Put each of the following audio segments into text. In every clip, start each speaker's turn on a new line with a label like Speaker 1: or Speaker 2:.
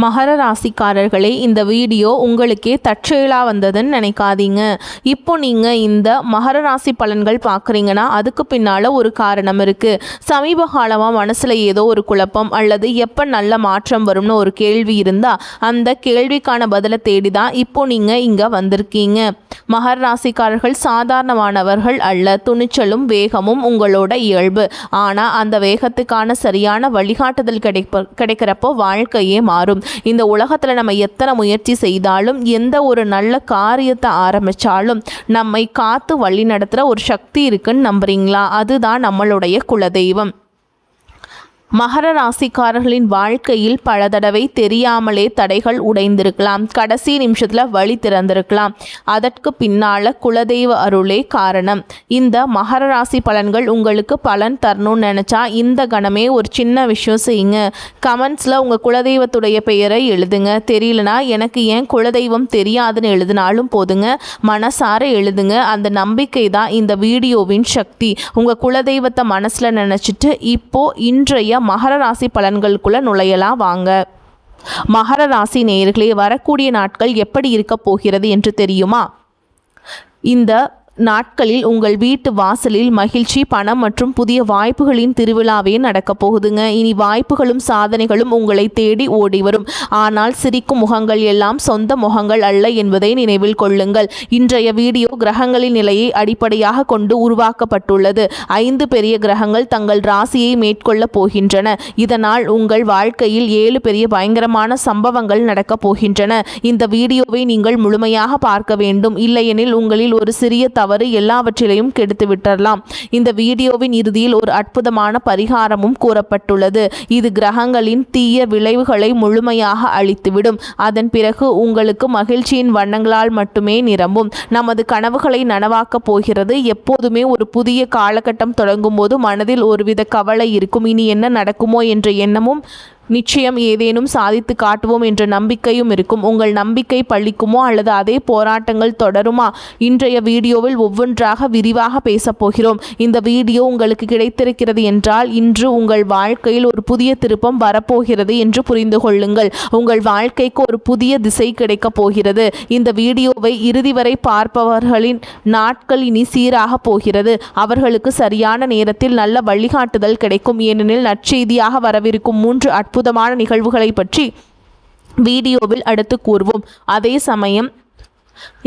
Speaker 1: மகர ராசிக்காரர்களே, இந்த வீடியோ உங்களுக்கே தற்செயலாக வந்ததுன்னு நினைக்காதீங்க. இப்போ நீங்கள் இந்த மகர ராசி பலன்கள் பார்க்குறீங்கன்னா அதுக்கு பின்னால் ஒரு காரணம் இருக்குது. சமீப காலமாக மனசில் ஏதோ ஒரு குழப்பம் அல்லது எப்போ நல்ல மாற்றம் வரும்னு ஒரு கேள்வி இருந்தால் அந்த கேள்விக்கான பதிலை தேடி தான் இப்போ நீங்கள் இங்கே வந்திருக்கீங்க. மகர ராசிக்காரர்கள் சாதாரணமானவர்கள் அல்ல. துணிச்சலும் வேகமும் உங்களோட இயல்பு. ஆனால் அந்த வேகத்துக்கான சரியான வழிகாட்டுதல் கிடைக்கிறப்போ வாழ்க்கையே மாறும். இந்த உலகத்தில் நம்ம எத்தனை முயற்சி செய்தாலும் எந்த ஒரு நல்ல காரியத்தை ஆரம்பித்தாலும் நம்மை காத்து வழி நடத்துகிற ஒரு சக்தி இருக்குன்னு நம்புறீங்களா? அதுதான் நம்மளுடைய குலதெய்வம். மகர ராசிக்காரர்களின் வாழ்க்கையில் பல தடவை தெரியாமலே தடைகள் உடைந்திருக்கலாம். கடைசி நிமிஷத்தில் வழி திறந்திருக்கலாம். அதற்கு பின்னால் குலதெய்வ அருளே காரணம். இந்த மகர ராசி பலன்கள் உங்களுக்கு பலன் தரணும்னு நினச்சா இந்த கணமே ஒரு சின்ன விஷயம் செய்யுங்க. கமெண்ட்ஸில் உங்கள் குலதெய்வத்துடைய பெயரை எழுதுங்க. தெரியலனா எனக்கு ஏன் குலதெய்வம் தெரியாதுன்னு எழுதினாலும் போதுங்க. மனசார எழுதுங்க. அந்த நம்பிக்கை தான் இந்த வீடியோவின் சக்தி. உங்கள் குலதெய்வத்தை மனசில் நினச்சிட்டு இன்றைய மகர ராசி பலன்களுக்குள்ள நுழையலாம் வாங்க. மகர ராசி நேயர்களே, வரக்கூடிய நாட்கள் எப்படி இருக்க போகிறது என்று தெரியுமா? இந்த நாட்களில் உங்கள் வீட்டு வாசலில் மகிழ்ச்சி, பணம் மற்றும் புதிய வாய்ப்புகளின் திருவிழாவே நடக்கப் போகுதுங்க. இனி வாய்ப்புகளும் சாதனைகளும் உங்களை தேடி ஓடி வரும். ஆனால் சிரிக்கும் முகங்கள் எல்லாம் சொந்த முகங்கள் அல்ல என்பதை நினைவில் கொள்ளுங்கள். இன்றைய வீடியோ கிரகங்களின் நிலையை அடிப்படையாக கொண்டு உருவாக்கப்பட்டுள்ளது. 5 பெரிய கிரகங்கள் தங்கள் ராசியை மேற்கொள்ளப் போகின்றன. இதனால் உங்கள் வாழ்க்கையில் 7 பெரிய பயங்கரமான சம்பவங்கள் நடக்கப் போகின்றன. இந்த வீடியோவை நீங்கள் முழுமையாக பார்க்க வேண்டும். இல்லையெனில் உங்களில் ஒரு சிறிய தவறு எல்லாவற்றிலையும் கெடுத்து விட்டுறலாம். இந்த வீடியோவின் இறுதியில் ஒரு அற்புதமான பரிகாரமும் கூறப்பட்டுள்ளது. இது கிரகங்களின் தீய விளைவுகளை முழுமையாக அழித்துவிடும். அதன் பிறகு உங்களுக்கு மகிழ்ச்சியின் வண்ணங்களால் மட்டுமே நிரம்பும். நமது கனவுகளை நனவாக்கப் போகிறது. எப்போதுமே ஒரு புதிய காலகட்டம் தொடங்கும் போது மனதில் ஒருவித கவலை இருக்கும். இனி என்ன நடக்குமோ என்ற எண்ணமும் நிச்சயம் ஏதேனும் சாதித்து காட்டுவோம் என்ற நம்பிக்கையும் இருக்கும். உங்கள் நம்பிக்கை பழிக்குமோ அல்லது அதே போராட்டங்கள் தொடருமா? இன்றைய வீடியோவில் ஒவ்வொன்றாக விரிவாக பேசப் போகிறோம். இந்த வீடியோ உங்களுக்கு கிடைத்திருக்கிறது என்றால் இன்று உங்கள் வாழ்க்கையில் ஒரு புதிய திருப்பம் வரப்போகிறது என்று புரிந்து கொள்ளுங்கள். உங்கள் வாழ்க்கைக்கு ஒரு புதிய திசை கிடைக்கப் போகிறது. இந்த வீடியோவை இறுதி வரை பார்ப்பவர்களின் நாட்கள் இனி சீராக போகிறது. அவர்களுக்கு சரியான நேரத்தில் நல்ல வழிகாட்டுதல் கிடைக்கும். ஏனெனில் நற்செய்தியாக வரவிருக்கும் 3 அற்புதமான நிகழ்வுகளை பற்றி வீடியோவில் அடுத்து கூறுவோம். அதே சமயம்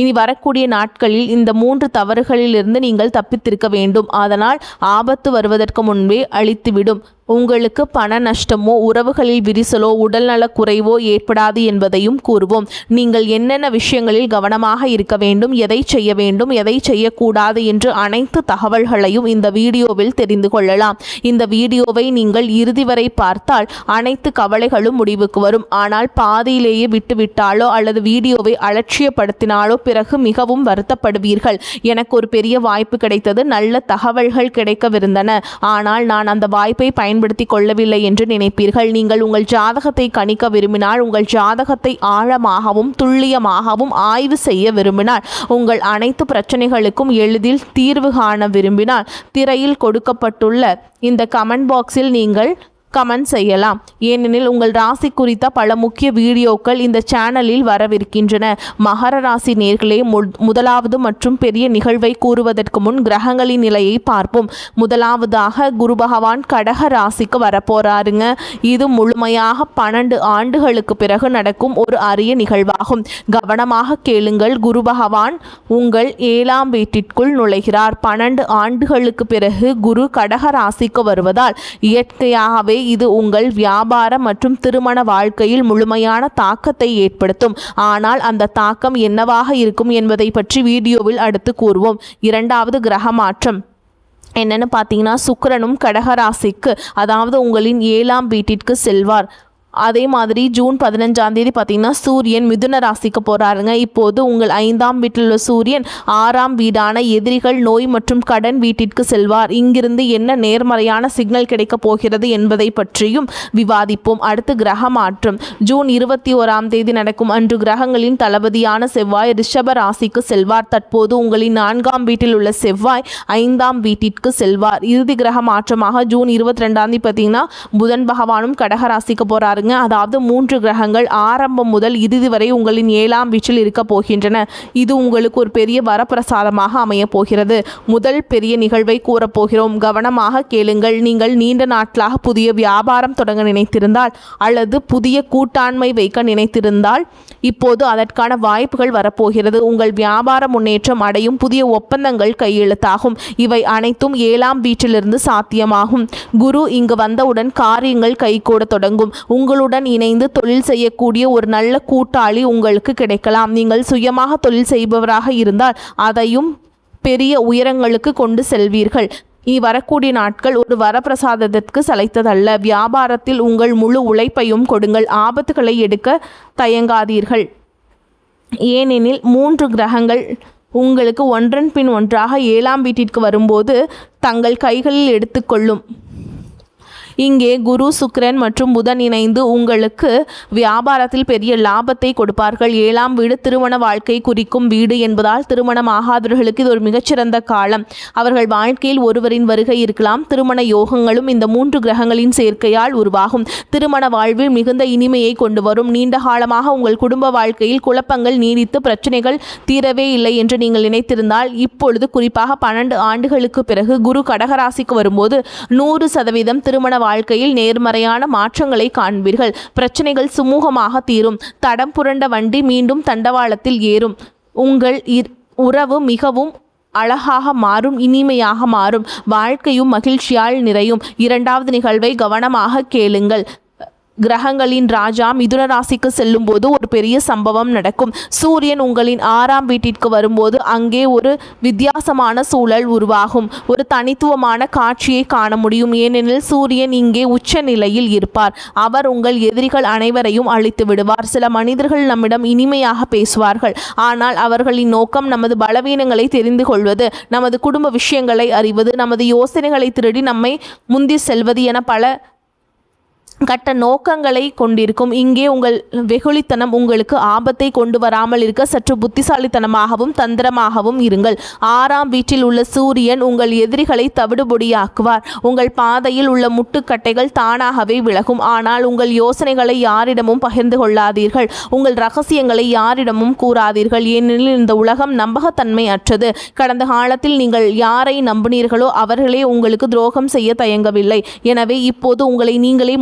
Speaker 1: இனி வரக்கூடிய நாட்களில் இந்த 3 தவறுகளிலிருந்து நீங்கள் தப்பித்திருக்க வேண்டும். அதனால் ஆபத்து வருவதற்கு முன்பே அழித்துவிடும். உங்களுக்கு பண நஷ்டமோ உறவுகளில் விரிசலோ உடல்நல குறைவோ ஏற்படாது என்பதையும் கூறுவோம். நீங்கள் என்னென்ன விஷயங்களில் கவனமாக இருக்க வேண்டும், எதை செய்ய வேண்டும், எதை செய்யக்கூடாது என்று அனைத்து தகவல்களையும் இந்த வீடியோவில் தெரிந்து கொள்ளலாம். இந்த வீடியோவை நீங்கள் இறுதி வரை பார்த்தால் அனைத்து கவலைகளும் முடிவுக்கு வரும். ஆனால் பாதியிலேயே விட்டுவிட்டாலோ அல்லது வீடியோவை அலட்சியப்படுத்தினாலோ பிறகு மிகவும் வருத்தப்படுவீர்கள். எனக்கு ஒரு பெரிய வாய்ப்பு கிடைத்தது, நல்ல தகவல்கள் கிடைக்கவிருந்தன, ஆனால் நான் அந்த வாய்ப்பை பயன்படுத்தி கொள்ளவில்லை என்று நினைப்பீர்கள். நீங்கள் உங்கள் ஜாதகத்தை கணிக்க விரும்பினால், உங்கள் ஜாதகத்தை ஆழமாகவும் துல்லியமாகவும் ஆய்வு செய்ய விரும்பினால், உங்கள் அனைத்து பிரச்சனைகளுக்கும் எளிதில் தீர்வு காண விரும்பினால், திரையில் கொடுக்கப்பட்டுள்ள இந்த கமெண்ட் பாக்ஸில் நீங்கள் கமெண்ட் செய்யலாம். ஏனெனில் உங்கள் ராசி குறித்த பல முக்கிய வீடியோக்கள் இந்த சேனலில் வரவிருக்கின்றன. மகர ராசி நேர்களே, முதலாவது மற்றும் பெரிய நிகழ்வை கூறுவதற்கு முன் கிரகங்களின் நிலையை பார்ப்போம். முதலாவதாக குரு பகவான் கடக ராசிக்கு வரப்போறாருங்க. இது முழுமையாக 12 ஆண்டுகளுக்கு பிறகு நடக்கும் ஒரு அரிய நிகழ்வாகும். கவனமாக கேளுங்கள். குரு பகவான் உங்கள் 7ஆம் வீட்டிற்குள் நுழைகிறார். 12 ஆண்டுகளுக்கு பிறகு குரு கடக ராசிக்கு வருவதால் இயற்கையாகவே இது உங்கள் வியாபார மற்றும் திருமண வாழ்க்கையில் முழுமையான தாக்கத்தை ஏற்படுத்தும். ஆனால் அந்த தாக்கம் என்னவாக இருக்கும் என்பதை பற்றி வீடியோவில் அடுத்து கூறுவோம். 2வது கிரக மாற்றம் என்னன்னு பார்த்தீங்கன்னா, சுக்கிரனும் கடகராசிக்கு அதாவது உங்களின் 7ஆம் வீட்டிற்கு செல்வார். அதே மாதிரி ஜூன் 15ஆம் தேதி பார்த்தீங்கன்னா சூரியன் மிதுன ராசிக்கு போகிறாருங்க. இப்போது உங்கள் 5ஆம் வீட்டில் உள்ள சூரியன் 6ஆம் வீடான எதிரிகள், நோய் மற்றும் கடன் வீட்டிற்கு செல்வார். இங்கிருந்து என்ன நேர்மறையான சிக்னல் கிடைக்கப் போகிறது என்பதை பற்றியும் விவாதிப்போம். அடுத்து கிரக மாற்றம் ஜூன் 21ஆம் தேதி நடக்கும். அன்று கிரகங்களின் தளபதியான செவ்வாய் ரிஷப ராசிக்கு செல்வார். தற்போது உங்களின் 4ஆம் வீட்டில் உள்ள செவ்வாய் 5ஆம் வீட்டிற்கு செல்வார். இறுதி கிரக மாற்றமாக ஜூன் 22ஆம் தேதி பார்த்தீங்கன்னா புதன் பகவானும் கடக ராசிக்கு போகிறார். பாருங்க. அதாவது 3 கிரகங்கள் ஆரம்பம் முதல் இறுதி வரை உங்களின் 7ஆம் வீட்டில் இருக்க போகின்றன. இது உங்களுக்கு ஒரு பெரிய வரப்பிரசாதமாக அமைய போகிறது. முதல் பெரிய நிகழ்வை கூறப்போகிறோம், கவனமாக கேளுங்கள். நீங்கள் நீண்ட நாட்களாக புதிய வியாபாரம் தொடங்க நினைத்திருந்தால் அல்லது புதிய கூட்டாண்மை வைக்க நினைத்திருந்தால் இப்போது அதற்கான வாய்ப்புகள் வரப்போகிறது. உங்கள் வியாபார முன்னேற்றம் அடையும், புதிய ஒப்பந்தங்கள் கையெழுத்தாகும். இவை அனைத்தும் 7ஆம் வீட்டிலிருந்து சாத்தியமாகும். குரு இங்கு வந்தவுடன் காரியங்கள் கைகூட தொடங்கும். உங்களுடன் இணைந்து தொழில் செய்யக்கூடிய ஒரு நல்ல கூட்டாளி உங்களுக்கு கிடைக்கலாம். நீங்கள் சுயமாக தொழில் செய்பவராக இருந்தால் அதையும் பெரிய உயரங்களுக்கு கொண்டு செல்வீர்கள். வரக்கூடிய நாட்கள் ஒரு வரப்பிரசாதத்திற்கு சளைத்ததல்ல. வியாபாரத்தில் உங்கள் முழு உழைப்பையும் கொடுங்கள். ஆபத்துகளை எடுக்க தயங்காதீர்கள். ஏனெனில் 3 கிரகங்கள் உங்களுக்கு ஒன்றன் பின் ஒன்றாக 7ஆம் வீட்டிற்கு வரும்போது தங்கள் கைகளில் எடுத்துக்கொள்ளும். இங்கே குரு, சுக்கிரன் மற்றும் புதன் இணைந்து உங்களுக்கு வியாபாரத்தில் பெரிய லாபத்தை கொடுப்பார்கள். 7ஆம் வீடு திருமண வாழ்க்கை குறிக்கும் வீடு என்பதால் திருமணம் ஆகாதவர்களுக்கு இது ஒரு மிகச்சிறந்த காலம். அவர்கள் வாழ்க்கையில் ஒருவரின் வருகை இருக்கலாம். திருமண யோகங்களும் இந்த 3 கிரகங்களின் சேர்க்கையால் உருவாகும். திருமண வாழ்வில் மிகுந்த இனிமையை கொண்டு வரும். நீண்ட காலமாக உங்கள் குடும்ப வாழ்க்கையில் குழப்பங்கள் நீடித்து பிரச்சனைகள் தீரவே இல்லை என்று நீங்கள் நினைத்திருந்தால் இப்பொழுது குறிப்பாக 12 ஆண்டுகளுக்கு பிறகு குரு கடகராசிக்கு வரும்போது 100% திருமண வாழ்க்கையில் நேர்மறையான மாற்றங்களை காண்பீர்கள். பிரச்சனைகள் சுமூகமாக தீரும். தடம் புரண்ட வண்டி மீண்டும் தண்டவாளத்தில் ஏறும். உங்கள் உறவு மிகவும் அழகாக மாறும், இனிமையாக மாறும். வாழ்க்கையும் மகிழ்ச்சியால் நிறையும். 2வது நிகழ்வை கவனமாக கேளுங்கள். கிரகங்களின் ராஜா மிதுன ராசிக்கு செல்லும் போது ஒரு பெரிய சம்பவம் நடக்கும். சூரியன் உங்களின் 6ஆம் வீட்டிற்கு வரும்போது அங்கே ஒரு வித்தியாசமான சூழல் உருவாகும். ஒரு தனித்துவமான காட்சியை காண முடியும். ஏனெனில் சூரியன் இங்கே உச்ச நிலையில் இருப்பார். அவர் உங்கள் எதிரிகள் அனைவரையும் அழித்து விடுவார். சில மனிதர்கள் நம்மிடம் இனிமையாக பேசுவார்கள், ஆனால் அவர்களின் நோக்கம் நமது பலவீனங்களை தெரிந்து கொள்வது, நமது குடும்ப விஷயங்களை அறிவது, நமது யோசனைகளை திருடி நம்மை முந்தி செல்வது என பல கட்ட நோக்கங்களை கொண்டிருக்கும். இங்கே உங்கள் வெகுளித்தனம் உங்களுக்கு ஆபத்தை கொண்டு வராமல் இருக்க சற்று புத்திசாலித்தனமாகவும் தந்திரமாகவும் இருங்கள். 6ஆம் வீட்டில் உள்ள சூரியன் உங்கள் எதிரிகளை தவிடுபொடியாக்குவார். உங்கள் பாதையில் உள்ள முட்டுக்கட்டைகள் தானாகவே விலகும். ஆனால் உங்கள் யோசனைகளை யாரிடமும் பகிர்ந்து கொள்ளாதீர்கள். உங்கள் ரகசியங்களை யாரிடமும் கூறாதீர்கள். ஏனெனில் இந்த உலகம் நம்பகத்தன்மை அற்றது. கடந்த காலத்தில் நீங்கள் யாரை நம்பினீர்களோ அவர்களே உங்களுக்கு துரோகம் செய்ய தயங்கவில்லை. எனவே இப்போது உங்களை நீங்களே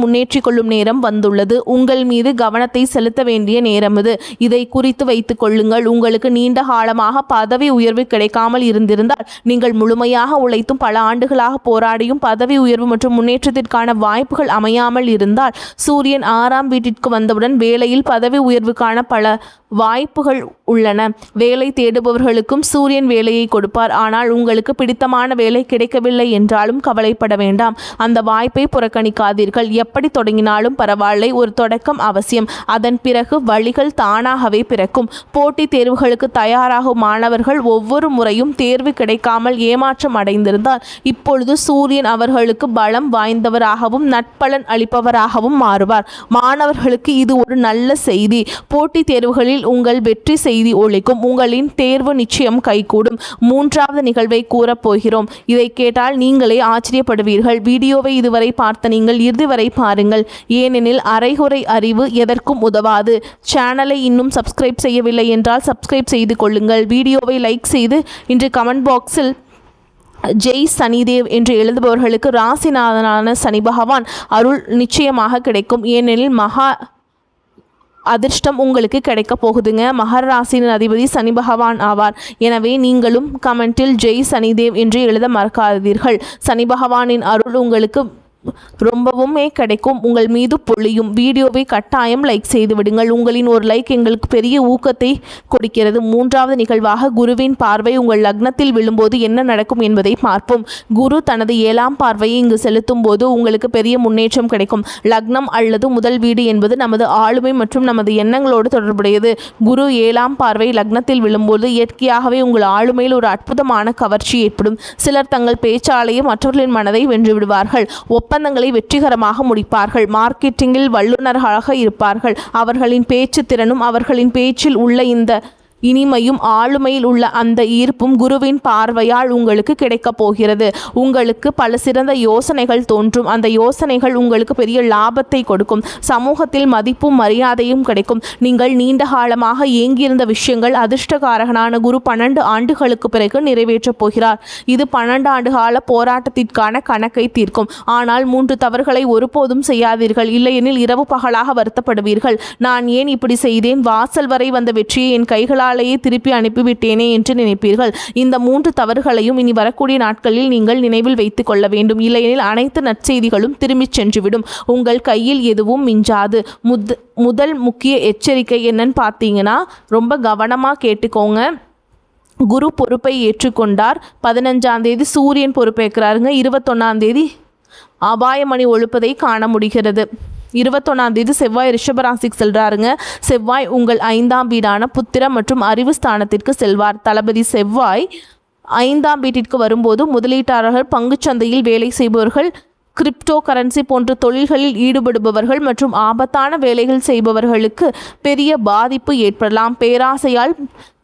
Speaker 1: கொள்ளும் நேரம் வந்துள்ளது. உங்கள் மீது கவனத்தை செலுத்த வேண்டிய நேரம் இது. இதை குறித்து வைத்துக் கொள்ளுங்கள். உங்களுக்கு நீண்ட காலமாக பதவி உயர்வு கிடைக்காமல் இருந்திருந்தால், நீங்கள் முழுமையாக உழைத்தும் பல ஆண்டுகளாக போராடியும் பதவி உயர்வு மற்றும் முன்னேற்றத்திற்கான வாய்ப்புகள் அமையாமல் இருந்தால், சூரியன் 6ஆம் வீட்டிற்கு வந்தவுடன் வேலையில் பதவி உயர்வுக்கான பல வாய்ப்புகள் உள்ளன. வேலை தேடுபவர்களுக்கும் சூரியன் வேலையை கொடுப்பார். ஆனால் உங்களுக்கு பிடித்தமான வேலை கிடைக்கவில்லை என்றாலும் கவலைப்பட வேண்டாம். அந்த வாய்ப்பை புறக்கணிக்காதீர்கள். எப்படி தொடங்கினாலும் பரவாயில்லை, ஒரு தொடக்கம் அவசியம். அதன் பிறகு வழிகள் தானாகவே பிறக்கும். போட்டித் தேர்வுகளுக்கு தயாராகும் மாணவர்கள் ஒவ்வொரு முறையும் தேர்வு கிடைக்காமல் ஏமாற்றம் அடைந்திருந்தால், இப்பொழுது சூரியன் அவர்களுக்கு பலம் வாய்ந்தவராகவும் நட்பலன் அளிப்பவராகவும் மாறுவார். மாணவர்களுக்கு இது ஒரு நல்ல செய்தி. போட்டித் தேர்வுகளில் உங்கள் வெற்றி செய்தி ஒலிக்கும். உங்களின் தேர்வு நிச்சயம் கைகூடும். 3வது நிகழ்வை கூறப்போகிறோம். இதை கேட்டால் நீங்களே ஆச்சரியப்படுவீர்கள். வீடியோவை இதுவரை பார்த்த நீங்கள் இறுதி வரை பாருங்கள். ஏனெனில் அரைகுறை அறிவு எதற்கும் உதவாது. சேனலை இன்னும் சப்ஸ்கிரைப் செய்யவில்லை என்றால் சப்ஸ்கிரைப் செய்து கொள்ளுங்கள். வீடியோவை லைக் செய்து இன்று கமெண்ட் பாக்ஸில் ஜெய் சனிதேவ் என்று எழுதுபவர்களுக்கு ராசிநாதனான சனி பகவான் அருள் நிச்சயமாக கிடைக்கும். ஏனெனில் மகா அதிர்ஷ்டம் உங்களுக்கு கிடைக்க போகுதுங்க. மகர ராசியின் அதிபதி சனி பகவான் ஆவார். எனவே நீங்களும் கமெண்டில் ஜெய் சனிதேவ் என்று எழுத மறக்காதீர்கள். சனி பகவானின் அருள் உங்களுக்கு ரொம்பவுமே கிடைக்கும், உங்கள் மீது பொழியும். வீடியோவை கட்டாயம் லைக் செய்து விடுங்கள். உங்களின் ஒரு லைக் எங்களுக்கு பெரிய ஊக்கத்தை கொடுக்கிறது. 3வது நிகழ்வாக குருவின் பார்வை உங்கள் லக்னத்தில் விழும்போது என்ன நடக்கும் என்பதை பார்ப்போம். குரு தனது 7ஆம் பார்வையை இங்கு செலுத்தும் போது உங்களுக்கு பெரிய முன்னேற்றம் கிடைக்கும். லக்னம் அல்லது முதல் வீடு என்பது நமது ஆளுமை மற்றும் நமது எண்ணங்களோடு தொடர்புடையது. குரு 7ஆம் பார்வை லக்னத்தில் விழும்போது இயற்கையாகவே உங்கள் ஆளுமையில் ஒரு அற்புதமான கவர்ச்சி ஏற்படும். சிலர் தங்கள் பேச்சாலேயே மற்றவர்களின் மனதை வென்று விடுவார்கள். ஒப்பந்தங்களை வெற்றிகரமாக முடிப்பார்கள். மார்க்கெட்டிங்கில் வல்லுநர்களாக இருப்பார்கள். அவர்களின் பேச்சு திறனும் அவர்களின் பேச்சில் உள்ள இந்த இனிமையும் ஆளுமையில் உள்ள அந்த ஈர்ப்பும் குருவின் பார்வையால் உங்களுக்கு கிடைக்கப் போகிறது. உங்களுக்கு பல சிறந்த யோசனைகள் தோன்றும். அந்த யோசனைகள் உங்களுக்கு பெரிய லாபத்தை கொடுக்கும். சமூகத்தில் மதிப்பும் மரியாதையும் கிடைக்கும். நீங்கள் நீண்ட காலமாக ஏங்கியிருந்த விஷயங்கள் அதிர்ஷ்டகாரகனான குரு 12 ஆண்டுகளுக்கு பிறகு நிறைவேற்றப் போகிறார். இது 12 ஆண்டு கால போராட்டத்திற்கான கணக்கை தீர்க்கும். ஆனால் 3 தவறுகளை ஒருபோதும் செய்யாதீர்கள். இல்லையெனில் இரவு பகலாக வருத்தப்படுவீர்கள். நான் ஏன் இப்படி செய்தேன்? வாசல் வரை வந்த வெற்றியை என் கைகளாலேயே திருப்பி அனுப்பிவிட்டேனே என்று நினைப்பீர்கள். இந்த 3 தவறுகளையும் இனி வரக்கூடிய நாட்களில் நீங்கள் நினைவில் வைத்துக் கொள்ள வேண்டும். இல்லையெனில் அனைத்து நற்செய்திகளும் திரும்பிச் சென்றுவிடும். உங்கள் கையில் எதுவும் மிஞ்சாது. முதல் முக்கிய எச்சரிக்கை என்னன்னு பார்த்தீங்கன்னா, ரொம்ப கவனமாக கேட்டுக்கோங்க. குரு பொறுப்பை ஏற்றுக்கொண்டார். 15ஆம் தேதி சூரியன் பொறுப்பேற்கிறாருங்க. 21ஆம் தேதி அபாயமணி ஒழுப்பதை காண முடிகிறது. 21ஆம் தேதி செவ்வாய் ரிஷபராசிக்கு செல்றாருங்க. செவ்வாய் உங்கள் 5ஆம் வீடான புத்திர மற்றும் அறிவு ஸ்தானத்திற்கு செல்வார். தளபதி செவ்வாய் 5ஆம் வீட்டிற்கு வரும்போது முதலீட்டாளர்கள், பங்குச்சந்தையில் வேலை செய்பவர்கள், கிரிப்டோ கரன்சி போன்ற தொழில்களில் ஈடுபடுபவர்கள் மற்றும் ஆபத்தான வேலைகள் செய்பவர்களுக்கு பெரிய பாதிப்பு ஏற்படலாம். பேராசையால்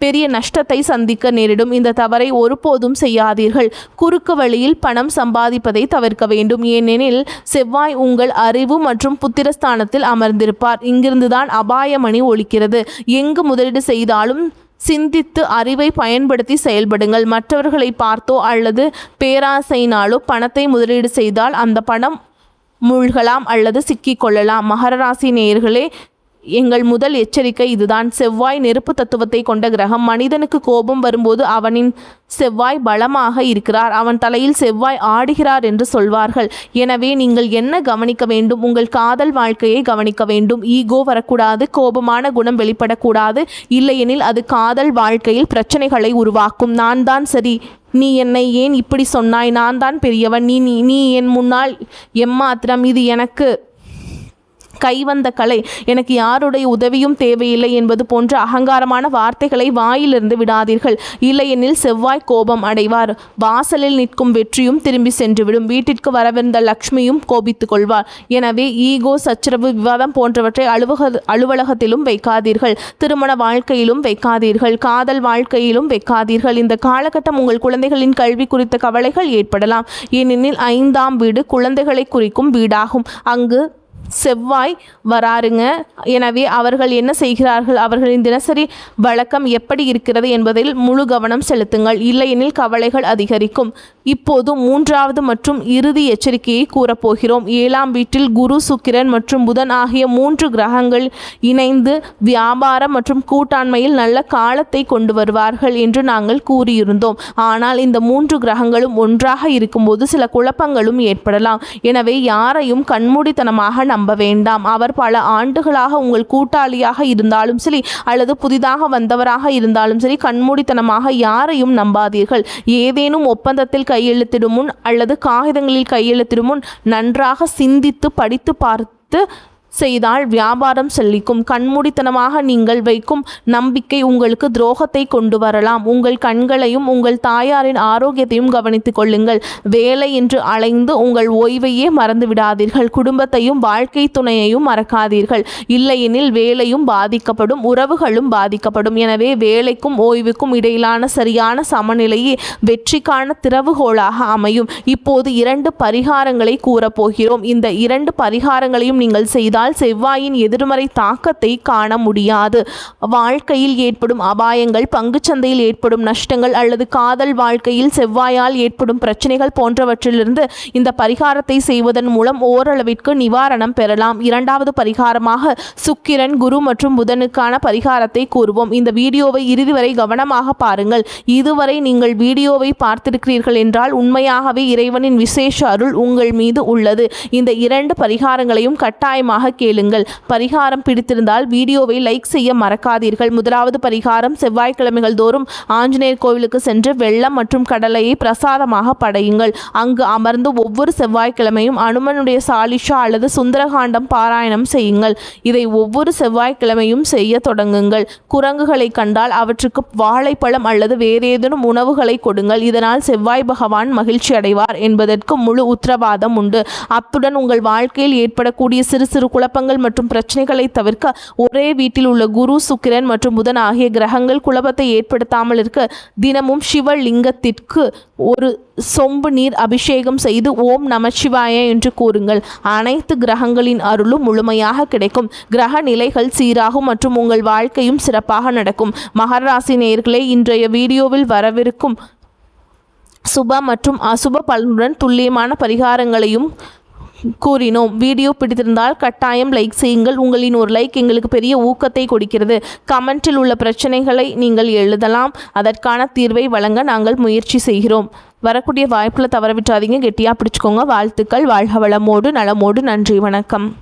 Speaker 1: பெரிய நஷ்டத்தை சந்திக்க நேரிடும். இந்த தவறை ஒருபோதும் செய்யாதீர்கள். குறுக்கு வழியில் பணம் சம்பாதிப்பதை தவிர்க்க வேண்டும். ஏனெனில் செவ்வாய் உங்கள் அறிவு மற்றும் புத்திரஸ்தானத்தில் அமர்ந்திருப்பார். இங்கிருந்துதான் அபாயமணி ஒலிக்கிறது. எங்கு முதலீடு செய்தாலும் சிந்தித்து அறிவை பயன்படுத்தி செயல்படுங்கள். மற்றவர்களை பார்த்தோ அல்லது பேராசையினாலோ பணத்தை முதலீடு செய்தால் அந்த பணம் மூழ்கலாம் அல்லது சிக்கிக்கொள்ளலாம். மகர ராசி நேயர்களே, எங்கள் முதல் எச்சரிக்கை இதுதான். செவ்வாய் நெருப்பு தத்துவத்தை கொண்ட கிரகம். மனிதனுக்கு கோபம் வரும்போது அவனின் செவ்வாய் பலமாக இருக்கிறார். அவன் தலையில் செவ்வாய் ஆடுகிறார் என்று சொல்வார்கள். எனவே நீங்கள் என்ன கவனிக்க வேண்டும்? உங்கள் காதல் வாழ்க்கையை கவனிக்க வேண்டும். ஈகோ வரக்கூடாது. கோபமான குணம் வெளிப்படக்கூடாது. இல்லையெனில் அது காதல் வாழ்க்கையில் பிரச்சனைகளை உருவாக்கும். நான் தான் சரி, நீ என்னை ஏன் இப்படி சொன்னாய், நான் தான் பெரியவன், நீ என் முன்னால் எம்மாத்திரம், இது எனக்கு கைவந்த கலை, எனக்கு யாருடைய உதவியும் தேவையில்லை என்பது போன்ற அகங்காரமான வார்த்தைகளை வாயிலிருந்து விடாதீர்கள். இல்லையெனில் செவ்வாய் கோபம் அடைவார். வாசலில் நிற்கும் வெற்றியும் திரும்பி சென்றுவிடும். வீட்டிற்கு வரவிருந்த லக்ஷ்மியும் கோபித்துக் கொள்வார். எனவே ஈகோ, சச்சரவு, விவாதம் போன்றவற்றை அலுவலகத்திலும் வைக்காதீர்கள். திருமண வாழ்க்கையிலும் வைக்காதீர்கள். காதல் வாழ்க்கையிலும் வைக்காதீர்கள். இந்த காலகட்டம் உங்கள் குழந்தைகளின் கல்வி குறித்த கவலைகள் ஏற்படலாம். ஏனெனில் 5ஆம் வீடு குழந்தைகளை குறிக்கும் வீடாகும். அங்கு செவ்வாய் வராருங்க. எனவே அவர்கள் என்ன செய்கிறார்கள், அவர்களின் தினசரி வழக்கம் எப்படி இருக்கிறது என்பதில் முழு கவனம் செலுத்துங்கள். இல்லையெனில் கவலைகள் அதிகரிக்கும். இப்போது 3வது மற்றும் இறுதி எச்சரிக்கையை கூறப்போகிறோம். 7ஆம் வீட்டில் குரு, சுக்கிரன் மற்றும் புதன் ஆகிய 3 கிரகங்கள் இணைந்து வியாபாரம் மற்றும் கூட்டாண்மையில் நல்ல காலத்தை கொண்டு வருவார்கள் என்று நாங்கள் கூறியிருந்தோம். ஆனால் இந்த 3 கிரகங்களும் ஒன்றாக இருக்கும்போது சில குழப்பங்களும் ஏற்படலாம். எனவே யாரையும் கண்மூடித்தனமாக நம்ப வேண்டாம். அவர் பல ஆண்டுகளாக உங்கள் கூட்டாளியாக இருந்தாலும் சரி அல்லது புதிதாக வந்தவராக இருந்தாலும் சரி, கண்மூடித்தனமாக யாரையும் நம்பாதீர்கள். ஏதேனும் ஒப்பந்தத்தில் கையெழுத்திடும் முன் அல்லது காகிதங்களில் கையெழுத்திடும் முன் நன்றாக சிந்தித்து படித்து பார்த்து செய்தால் வியாபாரம் செழிக்கும். கண்மூடித்தனமாக நீங்கள் வைக்கும் நம்பிக்கை உங்களுக்கு துரோகத்தை கொண்டு வரலாம். உங்கள் கண்களையும் உங்கள் தாயாரின் ஆரோக்கியத்தையும் கவனித்துக் கொள்ளுங்கள். வேலை என்று அலைந்து உங்கள் ஓய்வையே மறந்து விடாதீர்கள். குடும்பத்தையும் வாழ்க்கை துணையையும் மறக்காதீர்கள். இல்லையெனில் வேலையும் பாதிக்கப்படும், உறவுகளும் பாதிக்கப்படும். எனவே வேலைக்கும் ஓய்வுக்கும் இடையிலான சரியான சமநிலையே வெற்றிக்கான திறவுகோலாக அமையும். இப்போது 2 பரிகாரங்களை கூறப்போகிறோம். இந்த 2 பரிகாரங்களையும் நீங்கள் செய்தால் செவ்வாயின் எதிர்மறை தாக்கத்தை காண முடியாது. வாழ்க்கையில் ஏற்படும் அபாயங்கள், பங்குச்சந்தையில் ஏற்படும் நஷ்டங்கள் அல்லது காதல் வாழ்க்கையில் செவ்வாயால் ஏற்படும் பிரச்சனைகள் போன்றவற்றிலிருந்து இந்த பரிகாரத்தை செய்வதன் மூலம் ஓரளவிற்கு நிவாரணம் பெறலாம். 2வது பரிகாரமாக சுக்கிரன், குரு மற்றும் புதனுக்கான பரிகாரத்தை கூறுவோம். இந்த வீடியோவை இறுதி வரை கவனமாக பாருங்கள். இதுவரை நீங்கள் வீடியோவை பார்த்திருக்கிறீர்கள் என்றால் உண்மையாகவே இறைவனின் விசேஷ அருள் உங்கள் மீது உள்ளது. இந்த 2 பரிகாரங்களையும் கட்டாயமாக கேளுங்கள். பரிகாரம் பிடித்திருந்தால் வீடியோவை லைக் செய்ய மறக்காதீர்கள். 1வது பரிகாரம், செவ்வாய்க்கிழமைகள் தோறும் ஆஞ்சநேயர் கோவிலுக்கு சென்று வெள்ளம் மற்றும் கடலையை பிரசாதமாக படையுங்கள். அங்கு அமர்ந்து ஒவ்வொரு செவ்வாய்க்கிழமையும் அனுமனுடைய சாலிஷா அல்லது சுந்தரகாண்டம் பாராயணம் செய்யுங்கள். இதை ஒவ்வொரு செவ்வாய்க்கிழமையும் செய்ய தொடங்குங்கள். குரங்குகளை கண்டால் அவற்றுக்கு வாழைப்பழம் அல்லது வேறேதேனும் உணவுகளை கொடுங்கள். இதனால் செவ்வாய் பகவான் மகிழ்ச்சி அடைவார் என்பதற்கு முழு உத்தரவாதம் உண்டு. அத்துடன் உங்கள் வாழ்க்கையில் ஏற்படக்கூடிய சிறு சிறு குழப்பங்கள் மற்றும் பிரச்சனைகளை தவிர்க்க ஒரே வீட்டில் உள்ள குரு, சுக்கிரன் மற்றும் புதன் ஆகிய கிரகங்கள் குழப்பத்தை ஏற்படுத்தாமல் இருக்க தினமும் சிவலிங்கத்திற்கு ஒரு சொம்பு நீர் அபிஷேகம் செய்து ஓம் நமசிவாய என்று கூறுங்கள். அனைத்து கிரகங்களின் அருளும் முழுமையாக கிடைக்கும். கிரக நிலைகள் சீராகும் மற்றும் உங்கள் வாழ்க்கையும் சிறப்பாக நடக்கும். மகர ராசி நேயர்களே, இன்றைய வீடியோவில் வரவிருக்கும் சுப மற்றும் அசுப பலனுடன் துல்லியமான பரிகாரங்களையும் கூறினோம். வீடியோ பிடித்திருந்தால் கட்டாயம் லைக் செய்யுங்கள். உங்களின் ஒரு லைக் எங்களுக்கு பெரிய ஊக்கத்தை கொடுக்கிறது. கமெண்டில் உள்ள பிரச்சனைகளை நீங்கள் எழுதலாம். அதற்கான தீர்வை வழங்க நாங்கள் முயற்சி செய்கிறோம். வரக்கூடிய வாய்ப்பில் தவற விட்டாதீங்க. கெட்டியாக பிடிச்சிக்கோங்க. வாழ்த்துக்கள். வாழ்க வளமோடு நலமோடு. நன்றி. வணக்கம்.